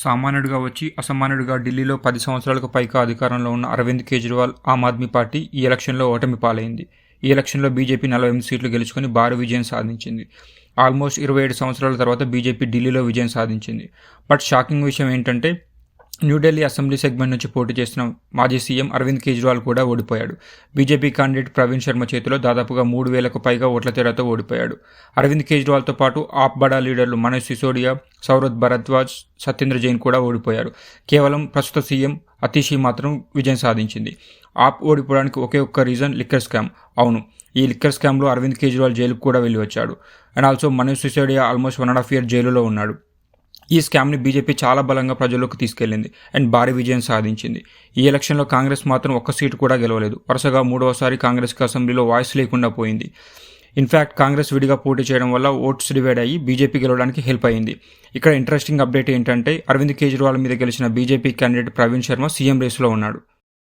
సామాన్యుడిగా వచ్చి అసామాన్యుడిగా ఢిల్లీలో 10 సంవత్సరాలకు పైగా అధికారంలో ఉన్న అరవింద్ కేజ్రీవాల్ ఆమ్ ఆద్మీ పార్టీ ఈ ఎలక్షన్లో ఓటమి పాలైంది. ఈ ఎలక్షన్లో బీజేపీ 48 సీట్లు గెలుచుకొని భారీ విజయం సాధించింది. ఆల్మోస్ట్ 27 సంవత్సరాల తర్వాత బీజేపీ ఢిల్లీలో విజయం సాధించింది. బట్ షాకింగ్ విషయం ఏంటంటే న్యూఢిల్లీ అసెంబ్లీ సెగ్మెంట్ నుంచి పోటీ చేసిన మాజీ సీఎం అరవింద్ కేజ్రీవాల్ కూడా ఓడిపోయాడు. బీజేపీ క్యాండిడేట్ ప్రవీణ్ శర్మ చేతిలో దాదాపుగా 3,000కు పైగా ఓట్ల తేడాతో ఓడిపోయాడు. అరవింద్ కేజ్రీవాల్తో పాటు ఆప్ బడా లీడర్లు మనీష్ సిసోడియా, సౌరత్ భరద్వాజ్, సత్యేంద్ర జైన్ కూడా ఓడిపోయారు. కేవలం ప్రస్తుత సీఎం అతిషి మాత్రం విజయం సాధించింది. ఆప్ ఓడిపోవడానికి ఒకే ఒక్క రీజన్ లిక్కర్ స్కామ్. అవును, ఈ లిక్కర్ స్కామ్లో అరవింద్ కేజ్రీవాల్ జైలుకు కూడా వెళ్ళి వచ్చాడు. And also Manish Sisodia almost 1.5 years జైలులో ఉన్నాడు. ఈ స్కామ్ని బీజేపీ చాలా బలంగా ప్రజల్లోకి తీసుకెళ్లింది అండ్ భారీ విజయం సాధించింది. ఈ ఎలక్షన్లో కాంగ్రెస్ మాత్రం ఒక్క సీటు కూడా గెలవలేదు. వరుసగా 3వసారి కాంగ్రెస్కి అసెంబ్లీలో వాయిస్ లేకుండా పోయింది. ఇన్ఫ్యాక్ట్ కాంగ్రెస్ విడిగా పోటీ చేయడం వల్ల ఓట్స్ డివైడ్ అయ్యి బీజేపీ గెలవడానికి హెల్ప్ అయింది. ఇక్కడ ఇంట్రెస్టింగ్ అప్డేట్ ఏంటంటే అరవింద్ కేజ్రీవాల్ మీద గెలిచిన BJP candidate Praveen Sharma CM రేసులో ఉన్నాడు.